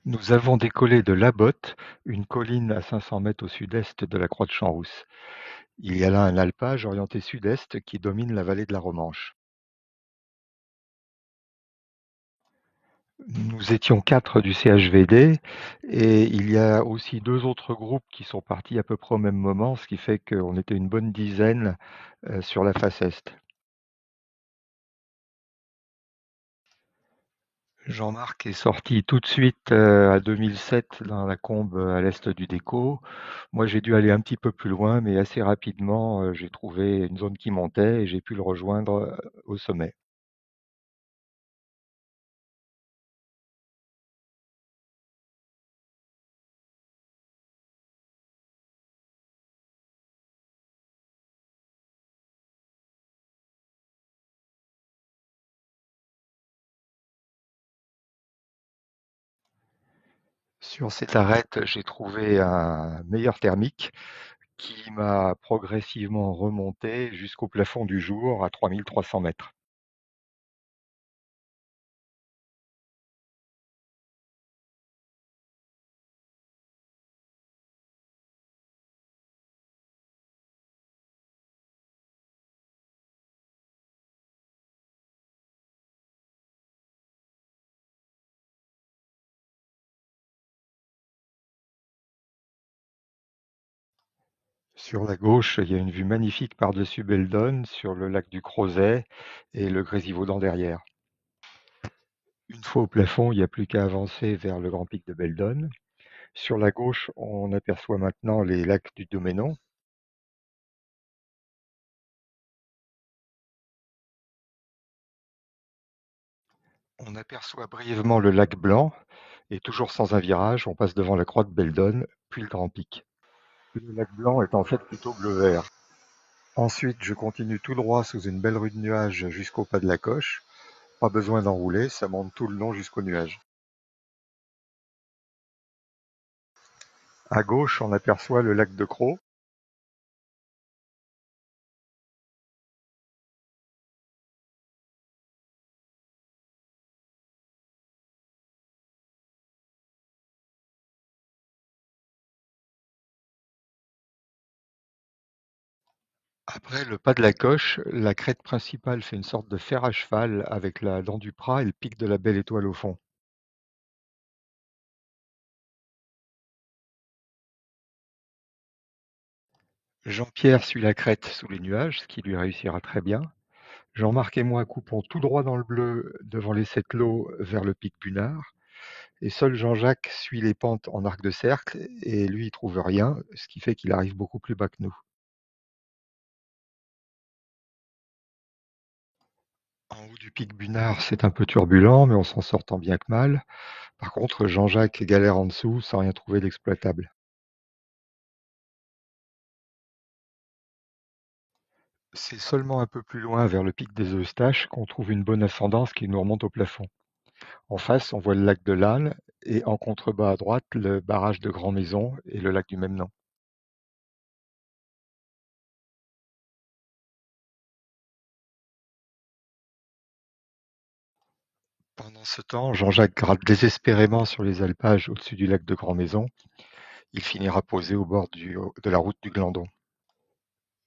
Nous avons décollé de La Botte, une colline à 500 mètres au sud-est de la Croix de Champs-Rousse. Il y a là un alpage orienté sud-est qui domine la vallée de la Romanche. Nous étions 4 du CHVD et il y a aussi 2 autres groupes qui sont partis à peu près au même moment, ce qui fait qu'on était une bonne dizaine sur la face est. Jean-Marc est sorti tout de suite à 2007 dans la combe à l'est du Déco. Moi, j'ai dû aller un petit peu plus loin, mais assez rapidement, j'ai trouvé une zone qui montait et j'ai pu le rejoindre au sommet. Sur cette arête, j'ai trouvé un meilleur thermique qui m'a progressivement remonté jusqu'au plafond du jour à 3300 mètres. Sur la gauche, il y a une vue magnifique par-dessus Beldon sur le lac du Crozet et le Grésivaudan derrière. Une fois au plafond, il n'y a plus qu'à avancer vers le grand pic de Beldon. Sur la gauche, on aperçoit maintenant les lacs du Doménon. On aperçoit brièvement le lac Blanc et toujours sans un virage, on passe devant la croix de Beldon, puis le grand pic. Le lac Blanc est en fait plutôt bleu-vert. Ensuite, je continue tout droit sous une belle rue de nuages jusqu'au pas de la Coche. Pas besoin d'enrouler, ça monte tout le long jusqu'au nuage. À gauche, on aperçoit le lac de Crau. Après le pas de la Coche, la crête principale fait une sorte de fer à cheval avec la dent du Prat et le pic de la Belle Étoile au fond. Jean-Pierre suit la crête sous les nuages, ce qui lui réussira très bien. Jean-Marc et moi coupons tout droit dans le bleu devant les sept lots vers le pic Bunard. Et seul Jean-Jacques suit les pentes en arc de cercle et lui il trouve rien, ce qui fait qu'il arrive beaucoup plus bas que nous. En haut du pic Bunard, c'est un peu turbulent, mais on s'en sort tant bien que mal. Par contre, Jean-Jacques galère en dessous sans rien trouver d'exploitable. C'est seulement un peu plus loin, vers le pic des Eustaches, qu'on trouve une bonne ascendance qui nous remonte au plafond. En face, on voit le lac de l'Âne et en contrebas à droite, le barrage de Grand Maison et le lac du même nom. Pendant ce temps, Jean-Jacques gratte désespérément sur les alpages au-dessus du lac de Grand Maison. Il finira posé au bord de la route du Glandon.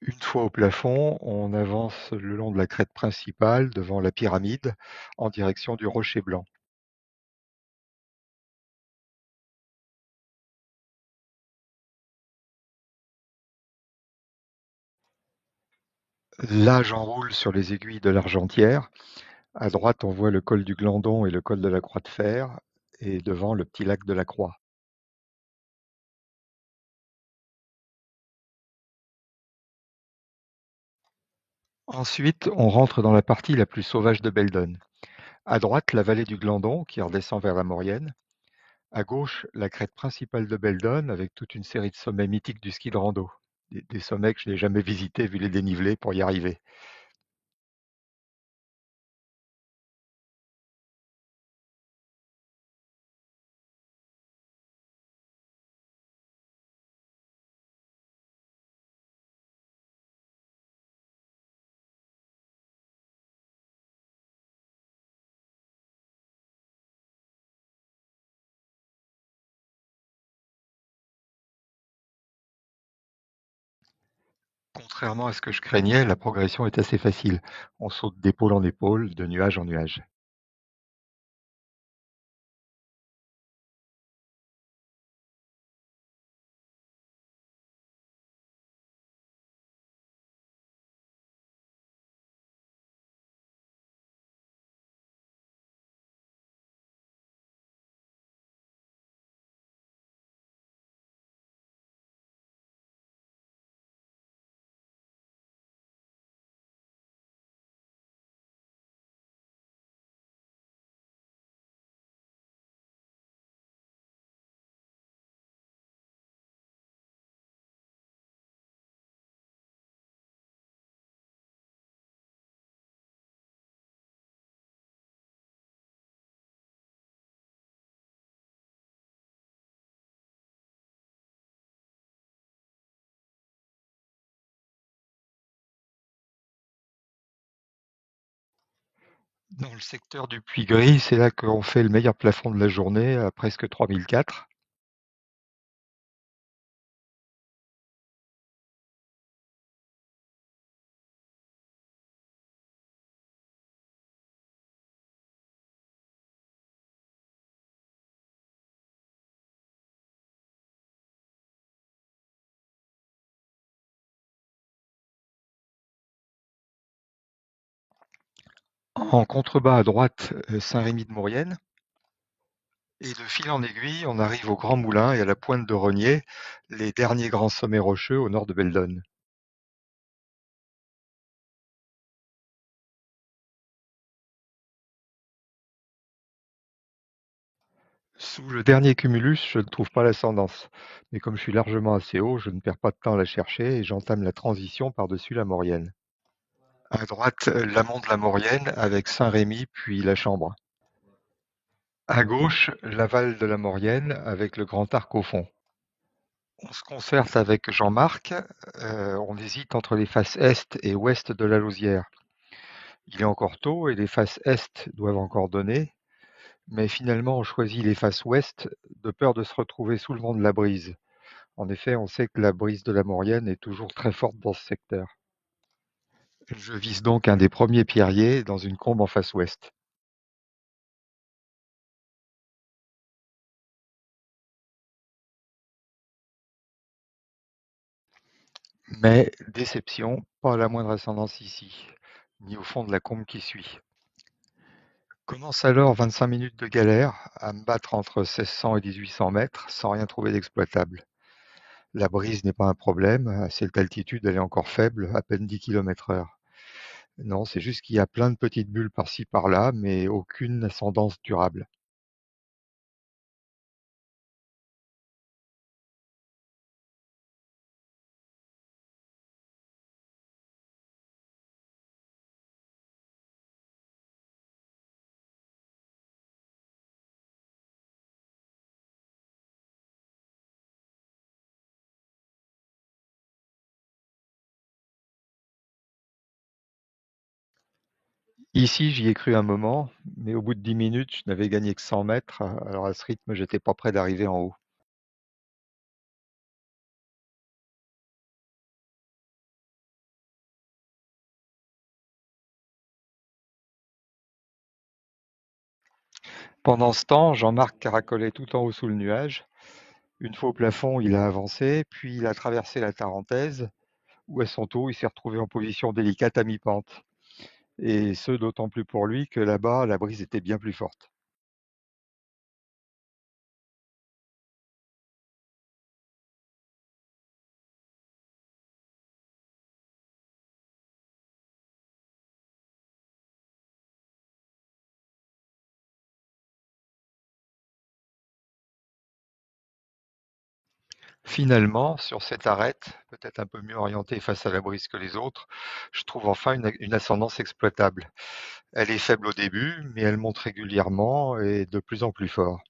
Une fois au plafond, on avance le long de la crête principale devant la pyramide en direction du Rocher Blanc. Là, j'enroule sur les aiguilles de l'Argentière. À droite, on voit le col du Glandon et le col de la Croix de Fer, et devant le petit lac de la Croix. Ensuite, on rentre dans la partie la plus sauvage de Beldon. À droite, la vallée du Glandon qui redescend vers la Maurienne. À gauche, la crête principale de Beldon avec toute une série de sommets mythiques du ski de rando. Des sommets que je n'ai jamais visités vu les dénivelés pour y arriver. Contrairement à ce que je craignais, la progression est assez facile. On saute d'épaule en épaule, de nuage en nuage. Dans le secteur du Puy-Gris, c'est là qu'on fait le meilleur plafond de la journée à presque 3004. En contrebas à droite, Saint-Rémy-de-Maurienne. Et de fil en aiguille, on arrive au Grand Moulin et à la pointe de Rognier, les derniers grands sommets rocheux au nord de Beldonne. Sous le dernier cumulus, je ne trouve pas l'ascendance. Mais comme je suis largement assez haut, je ne perds pas de temps à la chercher et j'entame la transition par-dessus la Maurienne. À droite, l'amont de la Maurienne avec Saint-Rémy puis la Chambre. À gauche, l'aval de la Maurienne avec le Grand Arc au fond. On se concerte avec Jean-Marc, on hésite entre les faces est et ouest de la Lausière. Il est encore tôt et les faces est doivent encore donner, mais finalement on choisit les faces ouest de peur de se retrouver sous le vent de la brise. En effet, on sait que la brise de la Maurienne est toujours très forte dans ce secteur. Je vise donc un des premiers pierriers dans une combe en face ouest. Mais déception, pas la moindre ascendance ici, ni au fond de la combe qui suit. Commence alors 25 minutes de galère à me battre entre 1600 et 1800 mètres sans rien trouver d'exploitable. La brise n'est pas un problème, à cette altitude elle est encore faible, à peine 10 km/h. Non, c'est juste qu'il y a plein de petites bulles par-ci par-là, mais aucune ascendance durable. Ici, j'y ai cru un moment, mais au bout de 10 minutes, je n'avais gagné que 100 mètres, alors à ce rythme, j'étais pas prêt d'arriver en haut. Pendant ce temps, Jean-Marc caracolait tout en haut sous le nuage. Une fois au plafond, il a avancé, puis il a traversé la Tarentaise, où à son tour, il s'est retrouvé en position délicate à mi-pente. Et ce, d'autant plus pour lui que là-bas, la brise était bien plus forte. Finalement, sur cette arête, peut-être un peu mieux orientée face à la brise que les autres, je trouve enfin une ascendance exploitable. Elle est faible au début, mais elle monte régulièrement et de plus en plus fort.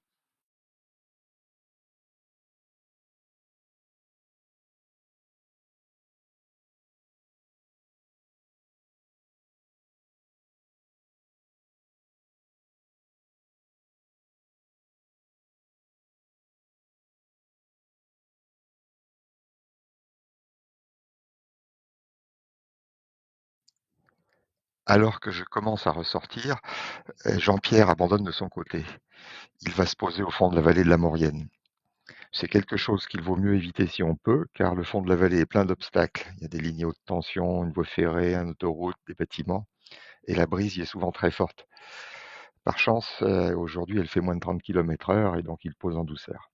Alors que je commence à ressortir, Jean-Pierre abandonne de son côté. Il va se poser au fond de la vallée de la Maurienne. C'est quelque chose qu'il vaut mieux éviter si on peut, car le fond de la vallée est plein d'obstacles. Il y a des lignes haute tension, une voie ferrée, une autoroute, des bâtiments, et la brise y est souvent très forte. Par chance, aujourd'hui, elle fait moins de 30 km/h et donc il pose en douceur.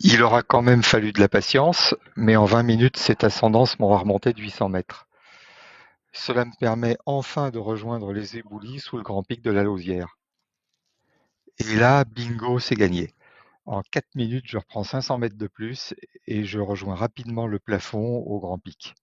Il aura quand même fallu de la patience, mais en 20 minutes, cette ascendance m'aura remonté de 800 mètres. Cela me permet enfin de rejoindre les éboulis sous le grand pic de la Lausière. Et là, bingo, c'est gagné. En 4 minutes, je reprends 500 mètres de plus et je rejoins rapidement le plafond au grand pic.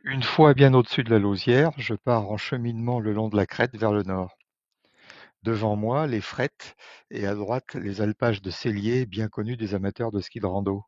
Une fois bien au-dessus de la Lausière, je pars en cheminement le long de la crête vers le nord. Devant moi, les frettes et à droite, les alpages de Cellier, bien connus des amateurs de ski de rando.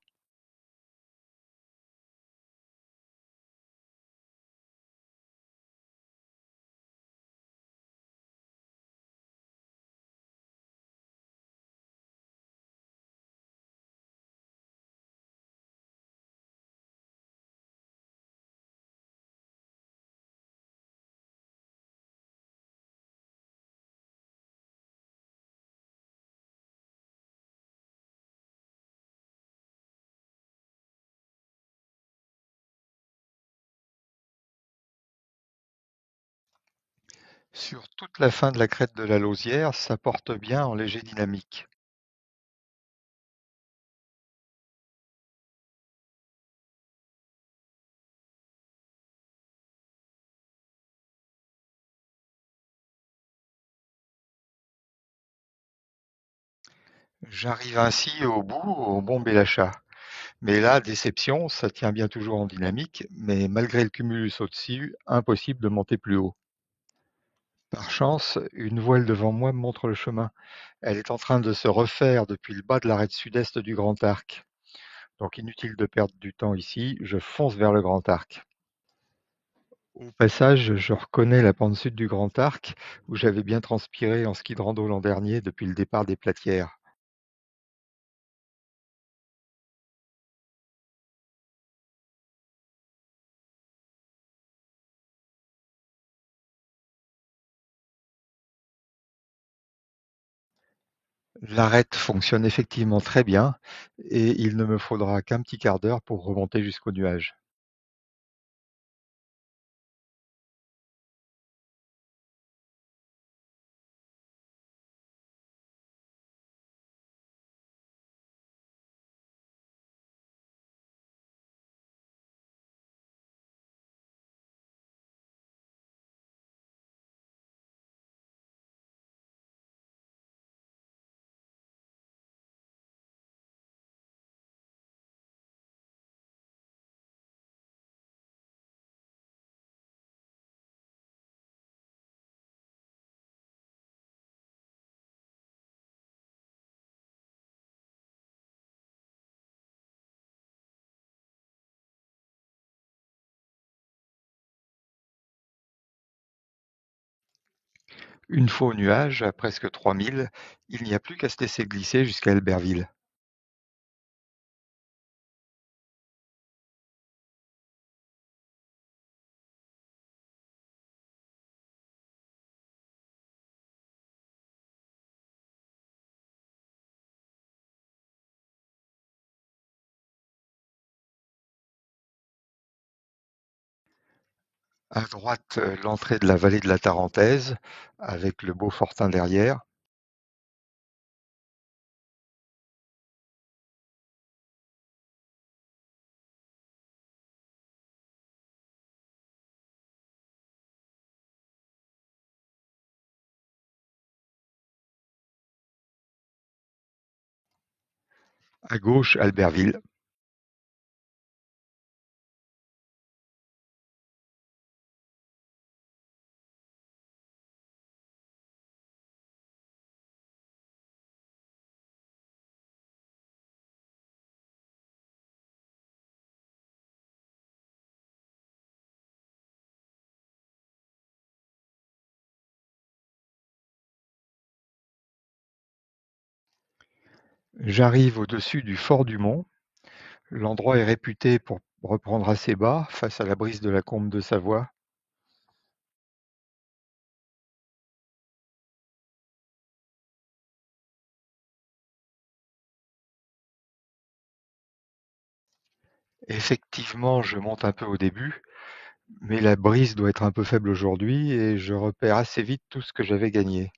Sur toute la fin de la crête de la Lausière, ça porte bien en léger dynamique. J'arrive ainsi au bout, au Mont Bélachat. Mais là, déception, ça tient bien toujours en dynamique, mais malgré le cumulus au-dessus, impossible de monter plus haut. Par chance, une voile devant moi me montre le chemin. Elle est en train de se refaire depuis le bas de l'arête sud-est du Grand Arc. Donc inutile de perdre du temps ici, je fonce vers le Grand Arc. Au passage, je reconnais la pente sud du Grand Arc, où j'avais bien transpiré en ski de rando l'an dernier depuis le départ des Platières. L'arête fonctionne effectivement très bien, et il ne me faudra qu'un petit quart d'heure pour remonter jusqu'aux nuages. Une fois aux nuages, à presque 3000, il n'y a plus qu'à se laisser glisser jusqu'à Albertville. À droite, l'entrée de la vallée de la Tarentaise, avec le Beaufortin derrière. À gauche, Albertville. J'arrive au-dessus du fort du Mont. L'endroit est réputé pour reprendre assez bas face à la brise de la combe de Savoie. Effectivement, je monte un peu au début, mais la brise doit être un peu faible aujourd'hui et je repère assez vite tout ce que j'avais gagné.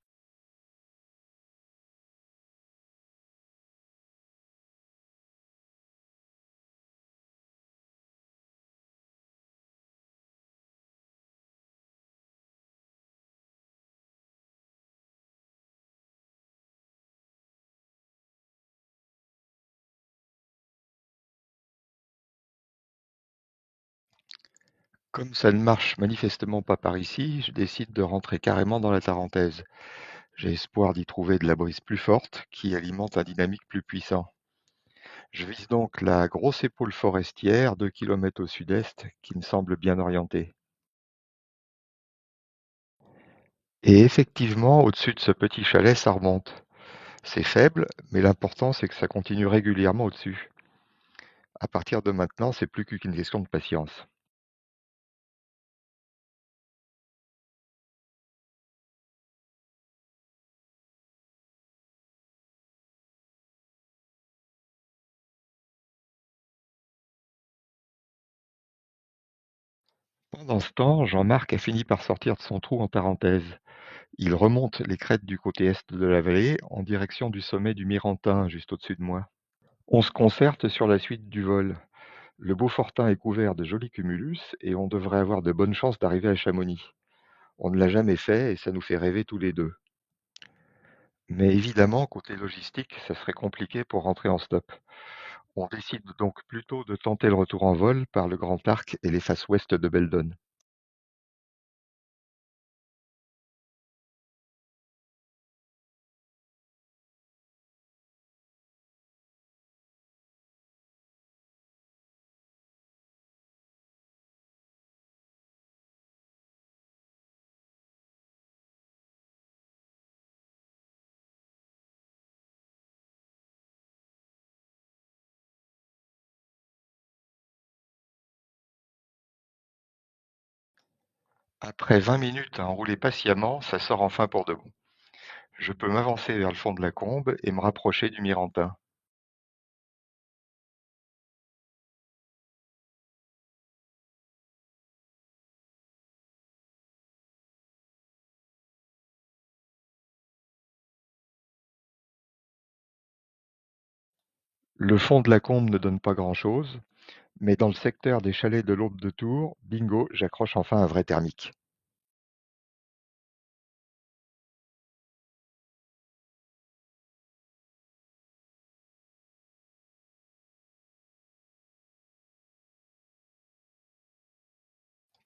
Comme ça ne marche manifestement pas par ici, je décide de rentrer carrément dans la Tarentaise. J'ai espoir d'y trouver de la brise plus forte qui alimente un dynamique plus puissant. Je vise donc la grosse épaule forestière, 2 kilomètres au sud-est, qui me semble bien orientée. Et effectivement, au-dessus de ce petit chalet, ça remonte. C'est faible, mais l'important c'est que ça continue régulièrement au-dessus. À partir de maintenant, c'est plus qu'une question de patience. Pendant ce temps, Jean-Marc a fini par sortir de son trou en Tarentaise. Il remonte les crêtes du côté est de la vallée en direction du sommet du Mirantin, juste au-dessus de moi. On se concerte sur la suite du vol. Le Beaufortin est couvert de jolis cumulus et on devrait avoir de bonnes chances d'arriver à Chamonix. On ne l'a jamais fait et ça nous fait rêver tous les deux. Mais évidemment, côté logistique, ça serait compliqué pour rentrer en stop. On décide donc plutôt de tenter le retour en vol par le Grand Arc et les faces ouest de Beldon. Après 20 minutes à enrouler patiemment, ça sort enfin pour de bon. Je peux m'avancer vers le fond de la combe et me rapprocher du Mirantin. Le fond de la combe ne donne pas grand-chose, mais dans le secteur des chalets de l'Aube de Tours, bingo, j'accroche enfin un vrai thermique.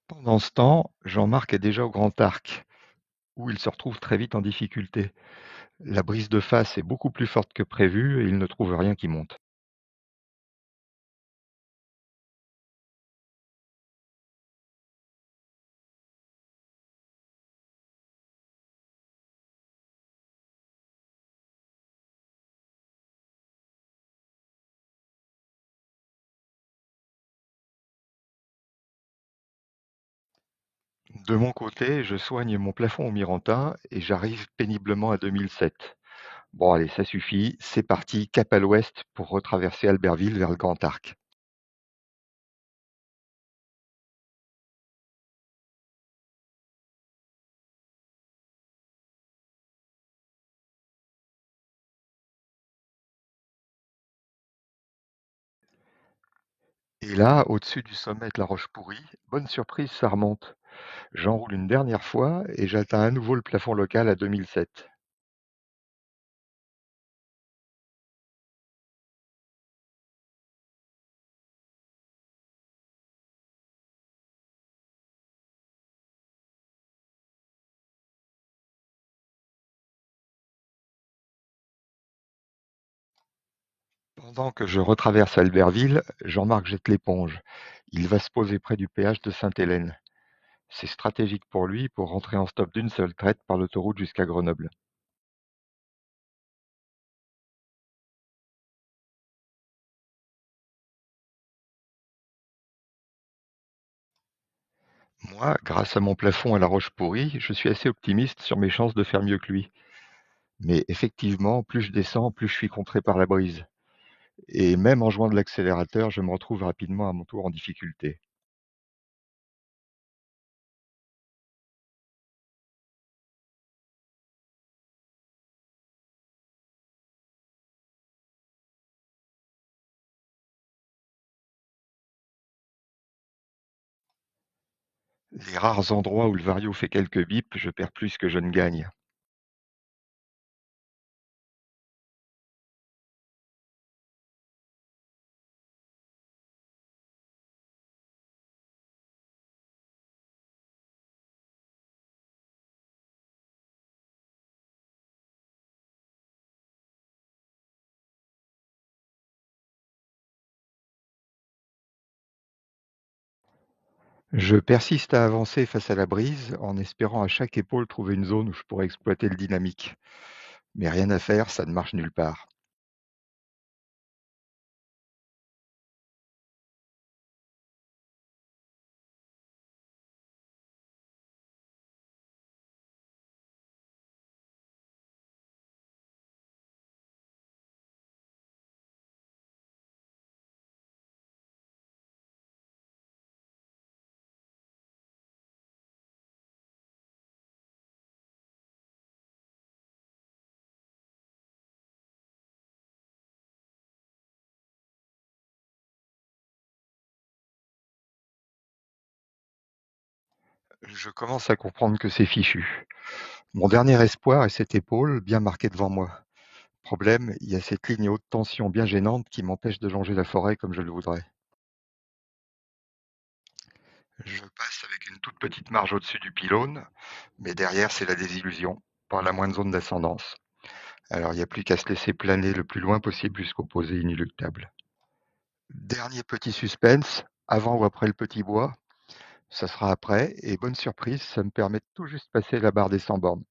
Pendant ce temps, Jean-Marc est déjà au Grand Arc, où il se retrouve très vite en difficulté. La brise de face est beaucoup plus forte que prévu et il ne trouve rien qui monte. De mon côté, je soigne mon plafond au Mirantin et j'arrive péniblement à 2007. Bon allez, ça suffit, c'est parti, cap à l'ouest pour retraverser Albertville vers le Grand Arc. Et là, au-dessus du sommet de la Roche-Pourrie, bonne surprise, ça remonte. J'enroule une dernière fois et j'atteins à nouveau le plafond local à 2007. Pendant que je retraverse Albertville, Jean-Marc jette l'éponge. Il va se poser près du péage de Sainte-Hélène. C'est stratégique pour lui pour rentrer en stop d'une seule traite par l'autoroute jusqu'à Grenoble. Moi, grâce à mon plafond à la roche pourrie, je suis assez optimiste sur mes chances de faire mieux que lui. Mais effectivement, plus je descends, plus je suis contré par la brise. Et même en jouant de l'accélérateur, je me retrouve rapidement à mon tour en difficulté. Les rares endroits où le vario fait quelques bips, je perds plus que je ne gagne. Je persiste à avancer face à la brise, en espérant à chaque épaule trouver une zone où je pourrais exploiter le dynamique. Mais rien à faire, ça ne marche nulle part. Je commence à comprendre que c'est fichu. Mon dernier espoir est cette épaule bien marquée devant moi. Problème, il y a cette ligne haute tension bien gênante qui m'empêche de longer la forêt comme je le voudrais. Je passe avec une toute petite marge au-dessus du pylône, mais derrière c'est la désillusion, par la moindre zone d'ascendance. Alors il n'y a plus qu'à se laisser planer le plus loin possible jusqu'au posé inéluctable. Dernier petit suspense, avant ou après le petit bois, ça sera après, et bonne surprise, ça me permet de tout juste passer la barre des 100 bornes.